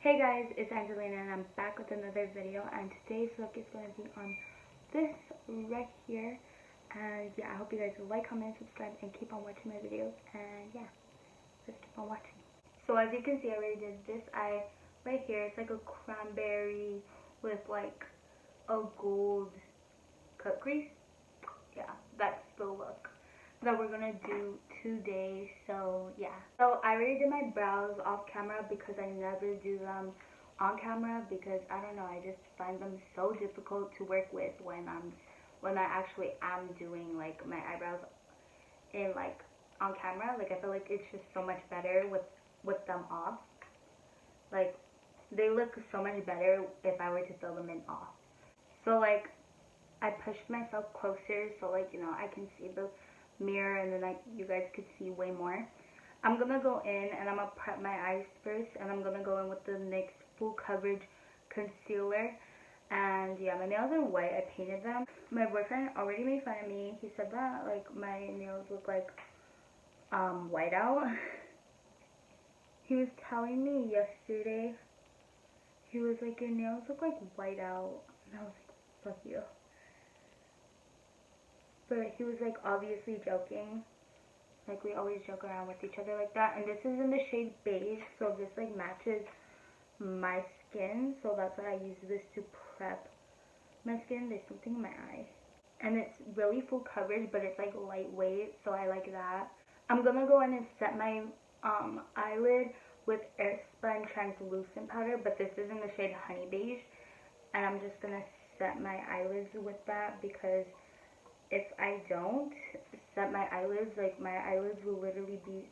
Hey guys, it's Angelina and I'm back with another video, and today's look is going to be on this right here. And yeah, I hope you guys like, comment, subscribe, and keep on watching my videos. And yeah, let's keep on watching. So as you can see, I already did this eye right here. It's like a cranberry with like a gold cut crease. Yeah, that's the look that we're gonna do today. So yeah, so I already did my brows off camera because I never do them on camera because I don't know, I just find them so difficult to work with when I actually am doing like my eyebrows in like on camera. Like I feel like it's just so much better with them off. Like they look so much better if I were to fill them in off. So like I pushed myself closer so like, you know, I can see the mirror and then you guys could see way more. I'm gonna go in and I'm gonna prep my eyes first, and I'm gonna go in with the NYX full coverage concealer. And yeah, my nails are white. I painted them. My boyfriend already made fun of me. He said that like my nails look like white out. He was telling me yesterday, he was like, your nails look like white out, and I was like, fuck you. But he was like obviously joking. Like we always joke around with each other like that. And this is in the shade beige, so this like matches my skin. So that's why I use this to prep my skin. There's something in my eye. And it's really full coverage, but it's like lightweight, so I like that. I'm gonna go in and set my eyelid with Airspun translucent powder, but this is in the shade honey beige. And I'm just gonna set my eyelids with that because if I don't set my eyelids, like my eyelids will literally be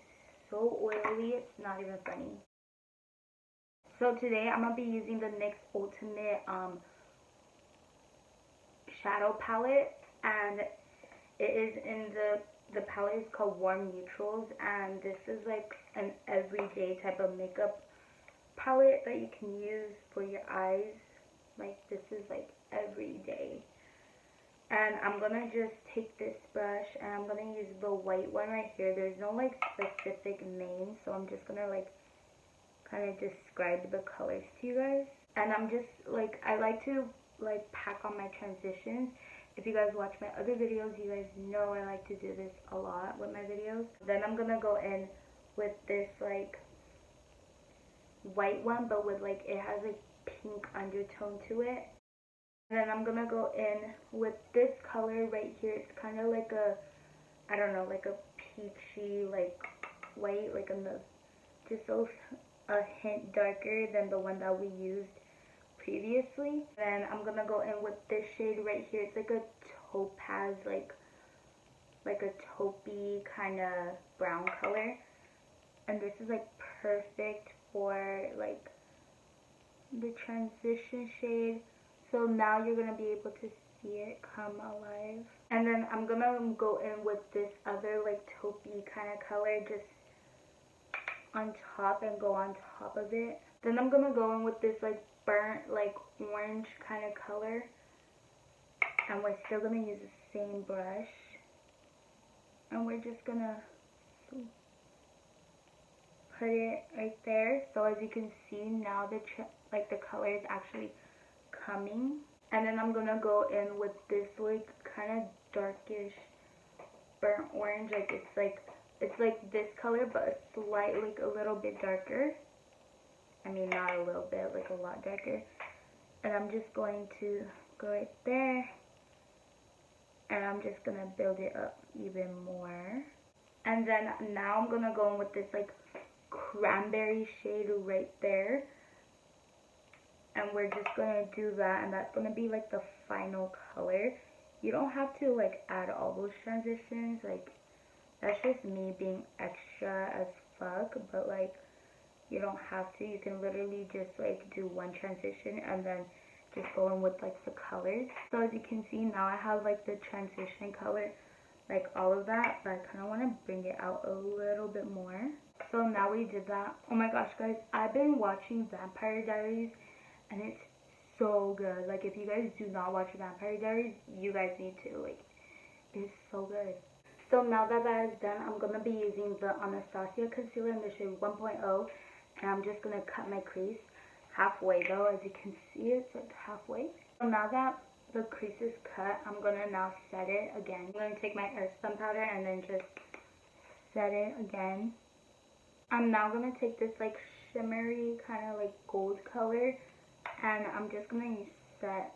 so oily, it's not even funny. So today I'm going to be using the NYX Ultimate Shadow Palette, and it is in the palette is called Warm Neutrals, and this is like an everyday type of makeup palette that you can use for your eyes. Like this is like everyday. And I'm gonna just take this brush and I'm gonna use the white one right here. There's no like specific name, so I'm just gonna like kind of describe the colors to you guys. And I'm just like, I like to like pack on my transitions. If you guys watch my other videos, you guys know I like to do this a lot with my videos. Then I'm gonna go in with this like white one, but with like, it has like pink undertone to it. And then I'm gonna go in with this color right here. It's kind of like a, I don't know, like a peachy, like white, like in the, just a hint darker than the one that we used previously. Then I'm gonna go in with this shade right here. It's like a topaz, like a taupey kind of brown color. And this is like perfect for like the transition shade. So now you're going to be able to see it come alive. And then I'm going to go in with this other like taupey kind of color just on top and go on top of it. Then I'm going to go in with this like burnt like orange kind of color. And we're still going to use the same brush. And we're just going to put it right there. So as you can see now the color is actually coming. And then I'm gonna go in with this like kind of darkish burnt orange. Like it's like this color, but like a little bit darker. I mean, not a little bit, like a lot darker. And I'm just going to go right there, and I'm just gonna build it up even more. And then now I'm gonna go in with this like cranberry shade right there. And we're just going to do that, and that's going to be like the final color. You don't have to like add all those transitions, like that's just me being extra as fuck, but like you don't have to. You can literally just like do one transition and then just go in with like the colors. So as you can see now I have like the transition color, like all of that, but I kind of want to bring it out a little bit more. So now we did that. Oh my gosh guys, I've been watching Vampire Diaries, and it's so good. Like if you guys do not watch Vampire Diaries, you guys need to. Like it's so good. So now that that is done, I'm gonna be using the Anastasia concealer in the shade 1.0, and I'm just gonna cut my crease. halfway though. As you can see, it's like halfway. So now that the crease is cut, I'm gonna now set it again. I'm gonna take my earthstone powder and then just set it again. I'm now gonna take this like shimmery kind of like gold color, and I'm just gonna set,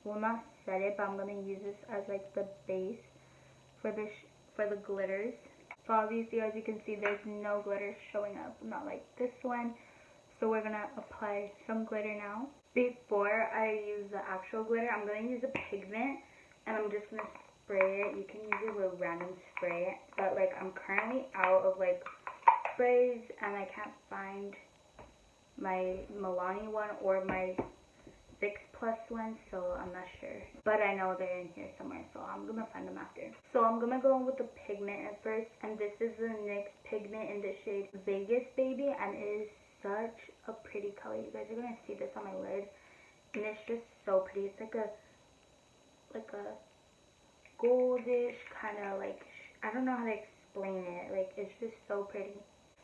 well, not set it, but I'm gonna use this as like the base for the glitters. So obviously, as you can see, there's no glitter showing up, not like this one. So we're gonna apply some glitter now. Before I use the actual glitter, I'm gonna use a pigment, and I'm just gonna spray it. You can use it with random spray, but like I'm currently out of like sprays, and I can't find my Milani one or my Fix Plus one, so I'm not sure. But I know they're in here somewhere, so I'm gonna find them after. So I'm gonna go in with the pigment at first, and this is the NYX pigment in the shade Vegas Baby, and it is such a pretty color. You guys are gonna see this on my lid, and it's just so pretty. It's like a goldish kind of like, I don't know how to explain it. Like, it's just so pretty.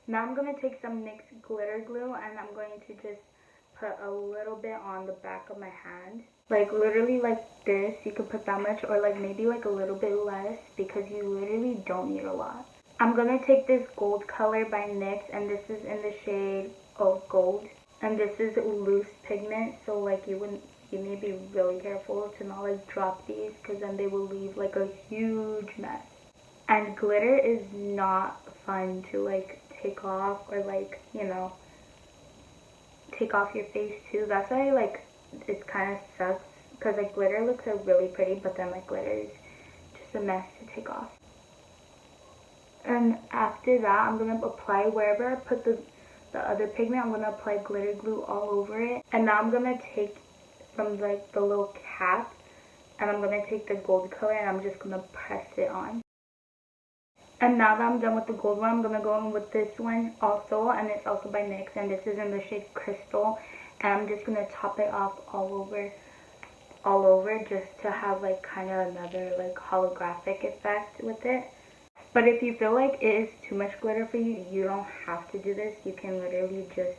Now I'm gonna take some NYX glitter glue, and I'm going to just put a little bit on the back of my hand, like literally like this. You could put that much, or like maybe like a little bit less, because you literally don't need a lot. I'm gonna take this gold color by NYX, and this is in the shade of gold, and this is loose pigment, so like you need to be really careful to not like drop these, because then they will leave like a huge mess. And glitter is not fun to like take off, or like, you know, take off your face too. That's why like it kind of sucks, because like glitter looks like really pretty, but then like glitter is just a mess to take off. And after that, I'm gonna apply wherever I put the other pigment. I'm gonna apply glitter glue all over it. And now I'm gonna take from like the little cap, and I'm gonna take the gold color, and I'm just gonna press it on. And now that I'm done with the gold one, I'm gonna go in with this one also, and it's also by NYX, and this is in the shade Crystal, and I'm just gonna top it off all over, just to have like kind of another like holographic effect with it. But if you feel like it is too much glitter for you, you don't have to do this. You can literally just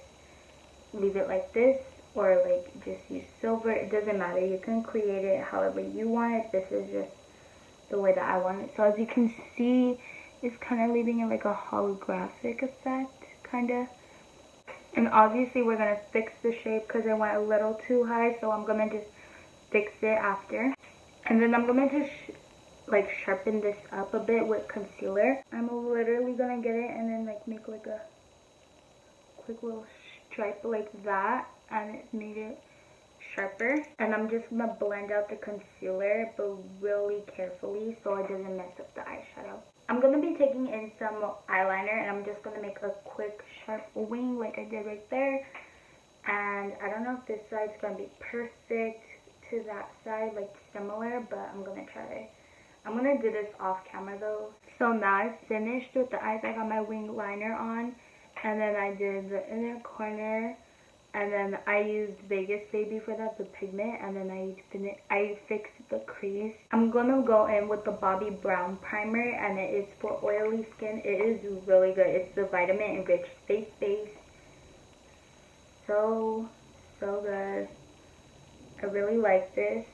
leave it like this, or like just use silver. It doesn't matter. You can create it however you want it. This is just the way that I want it. So as you can see, it's kind of leaving it like a holographic effect, kind of. And obviously we're going to fix the shape, because it went a little too high, so I'm going to just fix it after. And then I'm going to just like sharpen this up a bit with concealer. I'm literally going to get it and then like make like a quick little stripe like that, and it made it sharper. And I'm just going to blend out the concealer, but really carefully, so it doesn't mess up the eyeshadow. I'm going to be taking in some eyeliner, and I'm just going to make a quick sharp wing like I did right there. And I don't know if this side's going to be perfect to that side, like similar, but I'm going to try. I'm going to do this off camera though. So now I finished with the eyes. I got my wing liner on, and then I did the inner corner, and then I used Vegas Baby for that, the pigment, and then I fixed the crease. I'm gonna go in with the Bobbi Brown primer, and it is for oily skin. It is really good. It's the Vitamin Enriched Face Base. So good. I really like this.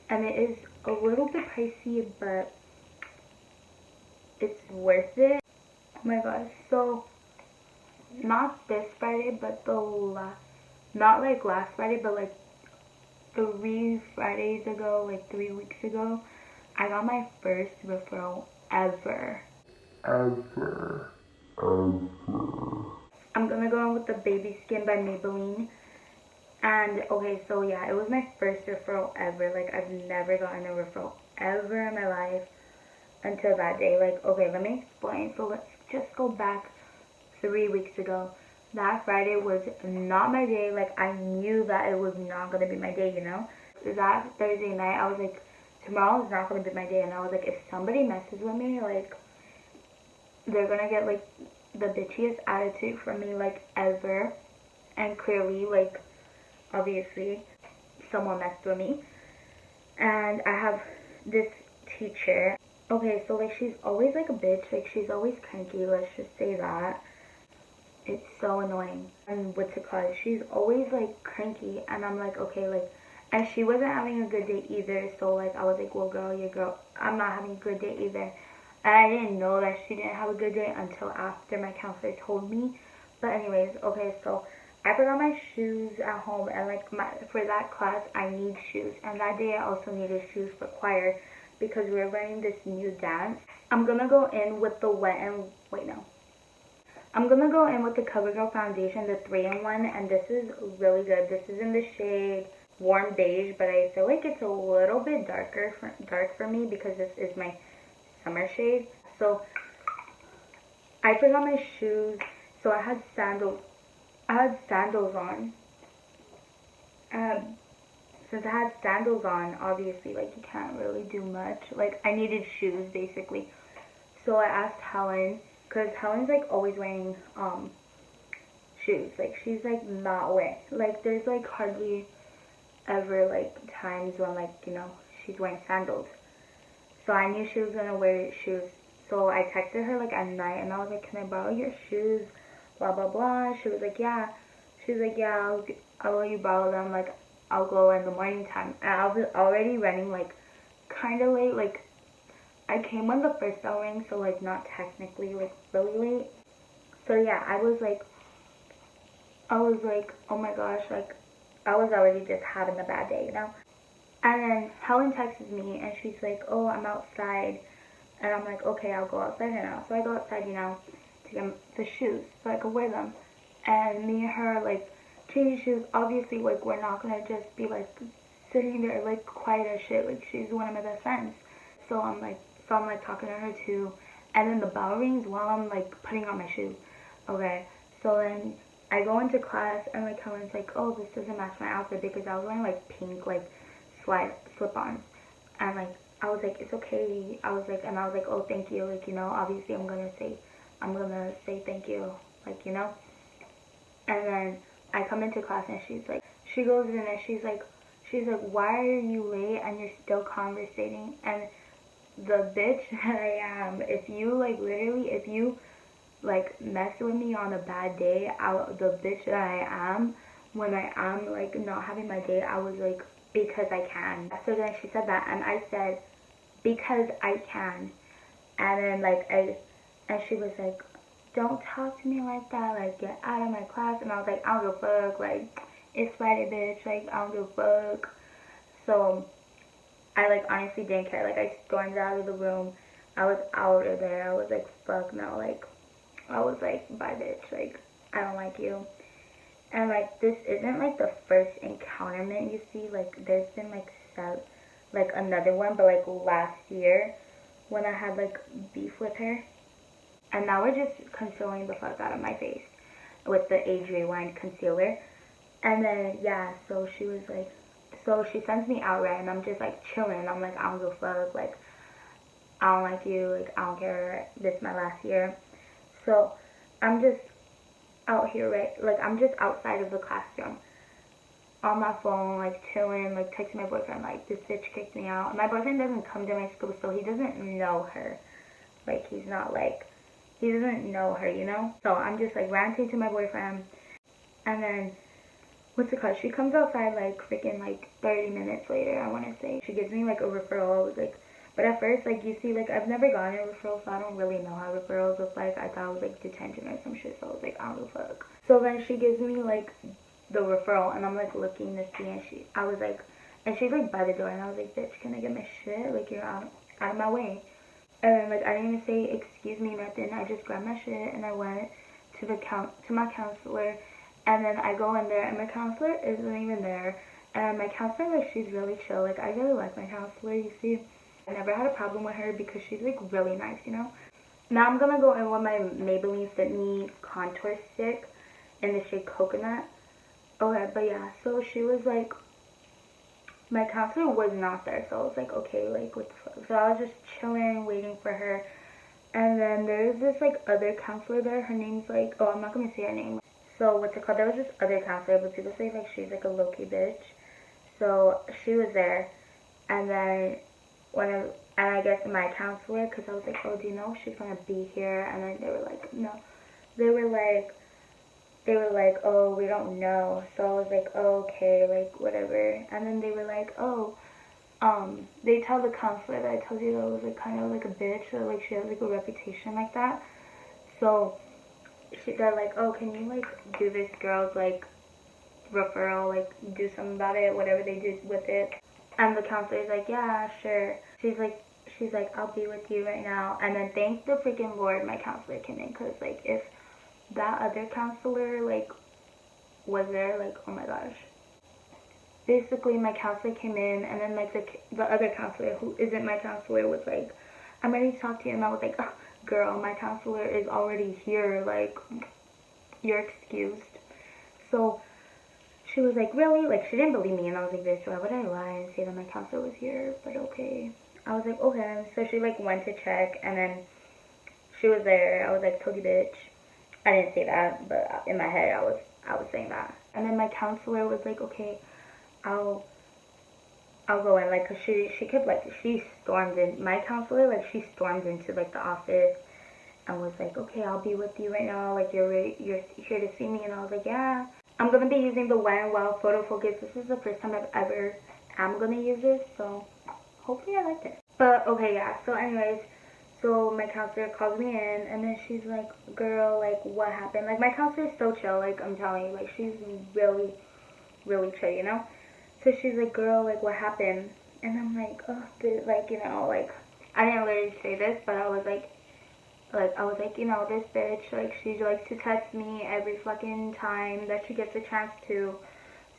And it is a little bit pricey, but it's worth it. Oh my gosh. So not this Friday, but not like last Friday, but like 3 Fridays ago, like 3 weeks ago, I got my first referral ever. I'm gonna go in with the Baby Skin by Maybelline. And okay, so yeah, it was my first referral ever. Like, I've never gotten a referral ever in my life until that day. Like, okay, let me explain. So let's just go back 3 weeks ago. That Friday was not my day. Like, I knew that it was not going to be my day, you know. That Thursday night, I was like, tomorrow is not going to be my day. And I was like, if somebody messes with me, like, they're going to get, like, the bitchiest attitude from me, like, ever. And clearly, like, obviously, someone messed with me. And I have this teacher. Okay, so, like, she's always, like, a bitch. Like, she's always cranky. Let's just say that. It's so annoying. And what's it called? She's always like cranky, and I'm like, okay, like, and she wasn't having a good day either. So like, I was like, well, girl, I'm not having a good day either. And I didn't know that she didn't have a good day until after my counselor told me. But anyways, okay, so I forgot my shoes at home, and like for that class, I need shoes. And that day, I also needed shoes for choir because we're learning this new dance. I'm gonna go in with the I'm gonna go in with the CoverGirl foundation, the 3-in-1, and this is really good. This is in the shade warm beige, but I feel like it's a little bit dark for me because this is my summer shade. So I forgot my shoes, so I had sandals. On. Since I had sandals on, obviously, like, you can't really do much. Like, I needed shoes, basically. So I asked Helen, because Helen's, like, always wearing, shoes. Like, she's, like, not wearing, like, there's, like, hardly ever, like, times when, like, you know, she's wearing sandals. So I knew she was going to wear shoes. So I texted her, like, at night, and I was like, can I borrow your shoes? Blah, blah, blah. She was like, yeah. She was like, yeah, I'll let you borrow them. Like, I'll go in the morning time. And I was already running, like, kind of late. Like, I came when the first bell rang, so, like, not technically, like, really late. So, yeah, I was like, oh my gosh, like, I was already just having a bad day, you know? And then Helen texts me, and she's like, oh, I'm outside. And I'm like, okay, I'll go outside now. So I go outside, you know, to get the shoes so I could wear them. And me and her, like, changing shoes. Obviously, like, we're not going to just be, like, sitting there, like, quiet as shit. Like, she's one of my best friends. So I'm like, talking to her, too. And then the bell rings while I'm, like, putting on my shoes. Okay. So then I go into class, and, like, Helen's like, oh, this doesn't match my outfit because I was wearing, like, pink, like, slip-ons. And, like, I was like, it's okay. I was like, oh, thank you. Like, you know, obviously I'm gonna say thank you. Like, you know. And then I come into class, and she goes in, and she's like, why are you late and you're still conversating? And the bitch that I am, if you, like, mess with me on a bad day, the bitch that I am, when I am, like, not having my day, I was like, because I can. So then she said that, and I said, because I can. And then, like, and she was like, don't talk to me like that, like, get out of my class. And I was like, I don't give a fuck, like, it's Friday, bitch, like, I don't give a fuck. So I, like, honestly didn't care. Like, I stormed out of the room. I was out of there. I was like, fuck no. Like, I was like, bye, bitch, like, I don't like you. And, like, this isn't, like, the first encounterment you see. Like, there's been, like, another one, but, like, last year when I had, like, beef with her. And now we're just concealing the fuck out of my face with the Age Rewind concealer. And then, yeah, so she was, like, so she sends me out, right, and I'm just, like, chilling. I'm like, I don't give a fuck, like, I don't like you, like, I don't care, this is my last year. So I'm just out here, right, like, I'm just outside of the classroom on my phone, like, chilling, like, texting my boyfriend, like, this bitch kicked me out. And my boyfriend doesn't come to my school, so he doesn't know her. Like, he doesn't know her, you know? So I'm just, like, ranting to my boyfriend. And then, what's it called? She comes outside, like, freaking, like, 30 minutes later, I want to say. She gives me, like, a referral. I was like, but at first, like, you see, like, I've never gotten a referral, so I don't really know how referrals look like. I thought it was, like, detention or some shit, so I was like, I don't give a fuck. So then she gives me, like, the referral, and I'm, like, looking to see, and she's, like, by the door, and I was like, bitch, can I get my shit? Like, you're out of my way. And then, like, I didn't even say excuse me, nothing. I just grabbed my shit, and I went to my counselor. And then I go in there, and my counselor isn't even there. And my counselor, like, she's really chill. Like, I really like my counselor, you see. I never had a problem with her because she's, like, really nice, you know. Now I'm gonna go in with my Maybelline Fit Me contour stick in the shade Coconut. Okay, but yeah, so she was, like, my counselor was not there, so I was like, okay, like, what the fuck. So I was just chilling, waiting for her. And then there's this, like, other counselor there. Her name's, like, oh, I'm not gonna say her name. So what's it called? There was this other counselor, but people say, like, she's, like, a low-key bitch. So she was there. And then and I guess my counselor, because I was like, oh, do you know if she's gonna be here? And then they were like, no. They were like, they were like, oh, we don't know. So I was like, oh, okay, like, whatever. And then they were like, oh, they tell the counselor that I told you that was like kind of like a bitch, or like she has like a reputation like that. So they're like, oh, can you like do this girl's like referral, like do something about it, whatever they did with it. And the counselor's like, yeah, sure. She's like, I'll be with you right now. And then thank the freaking Lord my counselor came in, because like if that other counselor like was there, like, oh my gosh. Basically my counselor came in, and then like the other counselor who isn't my counselor was like, I'm ready to talk to you. And I was like, oh, girl, my counselor is already here, like, you're excused. So she was like, really? Like, she didn't believe me, and I was like, bitch, why would I lie and say that my counselor was here? But okay. I was like, okay. So she like went to check, and then she was there. I was like, told you, bitch. I didn't say that, but in my head I was saying that. And then my counselor was like, okay, I'll go in, like, cause she kept like, she stormed in, my counselor, like, she stormed into like the office and was like, okay, I'll be with you right now, like, you're here to see me. And I was like, yeah. I'm gonna be using the Wet n Wild photo focus. This is the first time I've ever am gonna use this, so hopefully I liked it. But okay, yeah. So anyways, so my counselor calls me in, and then she's like, girl, like, what happened? Like, my counselor is so chill, like, I'm telling you, like, she's really, really chill, you know? So she's like, girl, like, what happened? And I'm like, oh, dude, like, you know, like, I didn't literally say this, but I was like, you know, this bitch, like, she likes to test me every fucking time that she gets a chance to.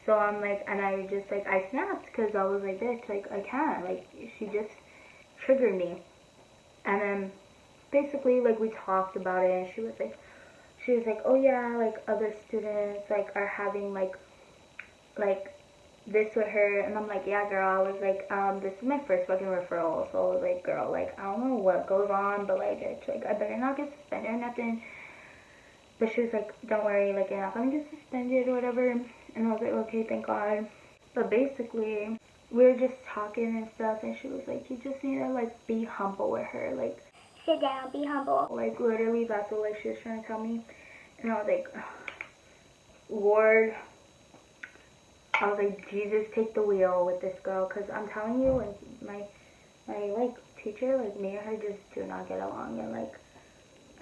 So I'm like, and I just, like, I snapped, because I was like, bitch, like, I can't, like, she just triggered me. And then, basically, like, we talked about it, and she was like, oh yeah, like, other students, like, are having, like, this with her. And I'm like, yeah, girl. I was like, this is my first fucking referral. So I was like, girl, like, I don't know what goes on, but like, bitch, like, I better not get suspended or nothing. But she was like, don't worry, like, you're not gonna get suspended or whatever. And I was like, okay, thank God. But basically, we were just talking and stuff, and she was like, you just need to like be humble with her, like, sit down, be humble. Like, literally, that's what like she was trying to tell me. And I was like, Lord, I was like, Jesus, take the wheel with this girl, because I'm telling you, like, my like, teacher, like, me and her just do not get along, and, like,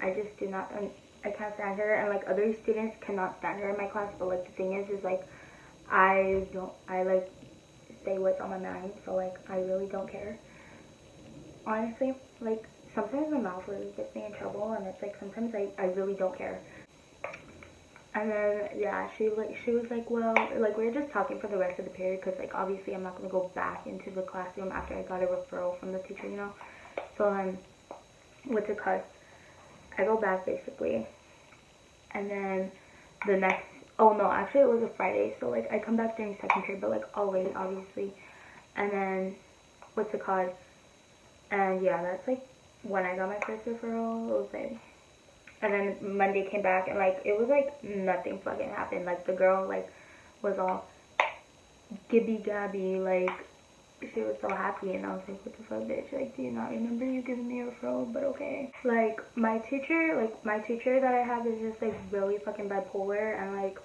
I just do not, and I can't stand her, and, like, other students cannot stand her in my class, but, like, the thing is, like, I like, say what's on my mind, so, like, I really don't care, honestly. Like, sometimes my mouth really gets me in trouble, and it's, like, sometimes I really don't care. And then, yeah, she was like, well, like, we were just talking for the rest of the period, because, like, obviously I'm not going to go back into the classroom after I got a referral from the teacher, you know? So then, what's it called? I go back, basically. And then the next, oh, no, actually, it was a Friday. So, like, I come back during second period, but, like, all late, obviously. And then, what's it called? And, yeah, that's, like, when I got my first referral. It was, like, and then Monday came back, and, like, it was, like, nothing fucking happened. Like, the girl, like, was all gibby-gabby, like, she was so happy, and I was like, what the fuck, bitch? Like, do you not remember you giving me a referral? But okay. Like, my teacher that I have is just, like, really fucking bipolar, and, like,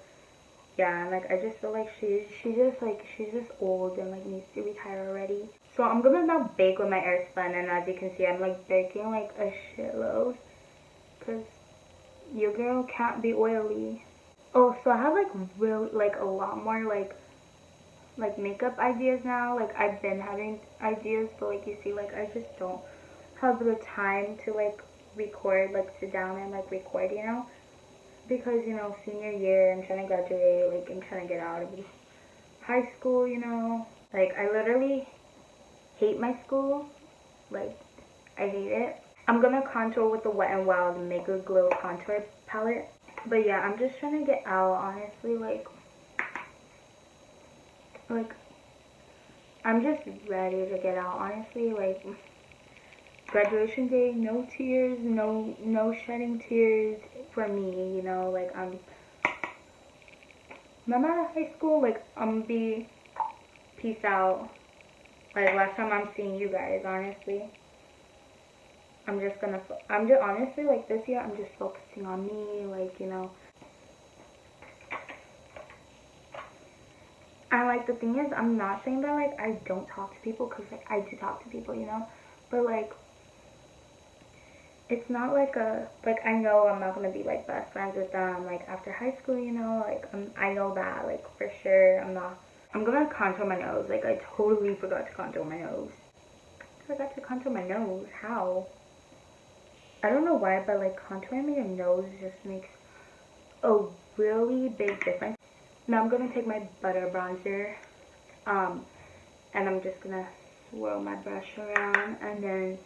yeah, and, like, I just feel like she's just old and, like, needs to retire already. So I'm gonna now bake with my air spun, and as you can see, I'm, like, baking, like, a shitload, because your girl can't be oily. Oh, so I have, like, really, like, a lot more, like, makeup ideas now. Like, I've been having ideas, but, like, you see, like, I just don't have the time to, like, record, like, sit down and, like, record, you know? Because, you know, senior year, I'm trying to graduate, like, I'm trying to get out of high school, you know? Like, I literally hate my school. Like, I hate it. I'm gonna contour with the Wet n Wild Mega Glow Contour Palette. But yeah, I'm just trying to get out, honestly, like, I'm just ready to get out, honestly, like, graduation day, no tears, no shedding tears for me, you know, like, when I'm out of high school, like, I'm gonna be, peace out, like, last time I'm seeing you guys, honestly. I'm just honestly, like, this year, I'm just focusing on me, like, you know, like, the thing is, I'm not saying that, like, I don't talk to people, because, like, I do talk to people, you know, but, like, it's not like I know I'm not gonna be, like, best friends with them, like, after high school, you know, like, I know that, like, for sure. I'm gonna contour my nose. Like, I totally forgot to contour my nose. How? I don't know why, but, like, contouring your nose just makes a really big difference. Now I'm gonna take my butter bronzer, and I'm just gonna swirl my brush around, and then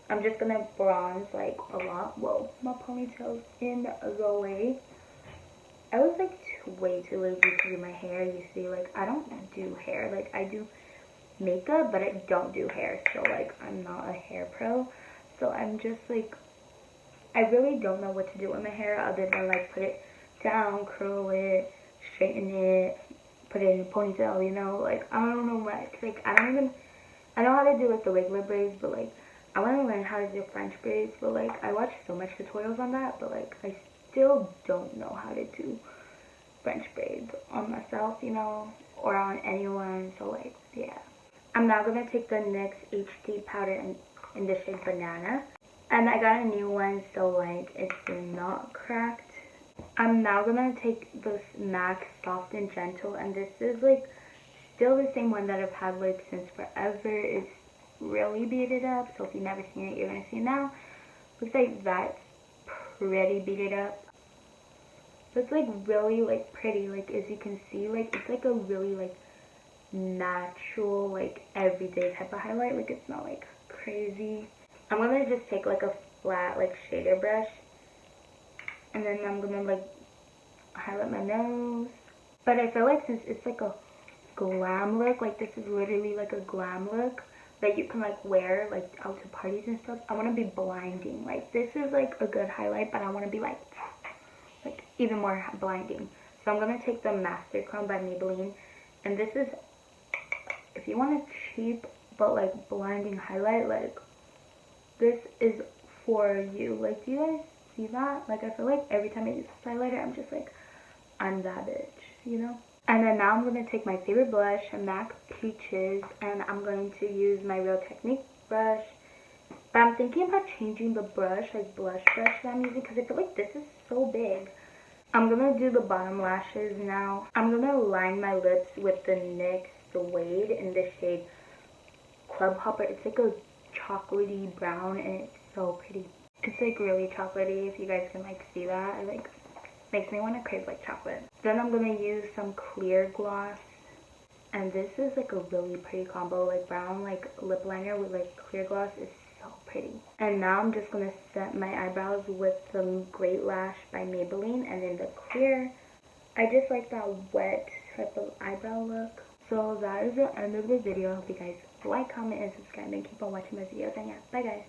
I'm just gonna bronze, like, a lot. Whoa, my ponytail's in the way. I was, like, way too lazy to do my hair. You see, like, I don't do hair. Like, I do makeup, but I don't do hair. So, like, I'm not a hair pro. So I'm just, like, I really don't know what to do with my hair other than, like, put it down, curl it, straighten it, put it in a ponytail, you know? Like, I don't know much. Like, I know how to do, like, the regular braids, but, like, I want to learn how to do French braids, but, like, I watch so much tutorials on that, but, like, I still don't know how to do French braids on myself, you know, or on anyone, so, like, yeah. I'm now going to take the NYX HD powder in the shade Banana, and I got a new one, so, like, it's not cracked. I'm now going to take this MAC Soft and Gentle, and this is, like, still the same one that I've had, like, since forever. It's really beaded up, so if you've never seen it, you're gonna see it now. Looks like that's pretty beaded up. It's, like, really, like, pretty. Like, as you can see, like, it's, like, a really, like, natural, like, everyday type of highlight. Like, it's not, like, crazy. I'm gonna just take, like, a flat, like, shader brush, and then I'm gonna, like, highlight my nose. But I feel like since it's, like, a glam look, like, this is literally, like, a glam look that you can, like, wear, like, out to parties and stuff, I want to be blinding. Like, this is, like, a good highlight, but I want to be, like, even more blinding. So I'm going to take the Master Chrome by Maybelline, and this is, if you want a cheap, but, like, blinding highlight, like, this is for you. Like, do you guys see that? Like, I feel like every time I use this highlighter, I'm just, like, I'm that bitch, you know? And then now I'm going to take my favorite blush, a MAC Peaches, and I'm going to use my Real Technique brush. But I'm thinking about changing the brush, like blush brush that I'm using, because I feel like this is so big. I'm going to do the bottom lashes now. I'm going to line my lips with the NYX Suede in the shade Club Hopper. It's like a chocolatey brown, and it's so pretty. It's, like, really chocolatey, if you guys can, like, see that. It, like, makes me want to crave, like, chocolate. Then I'm going to use some clear gloss. And this is, like, a really pretty combo. Like, brown, like, lip liner with, like, clear gloss is so pretty. And now I'm just going to set my eyebrows with some Great Lash by Maybelline. And then the clear. I just like that wet type of eyebrow look. So that is the end of the video. I hope you guys like, comment, and subscribe. And keep on watching my videos. And yeah, bye, guys.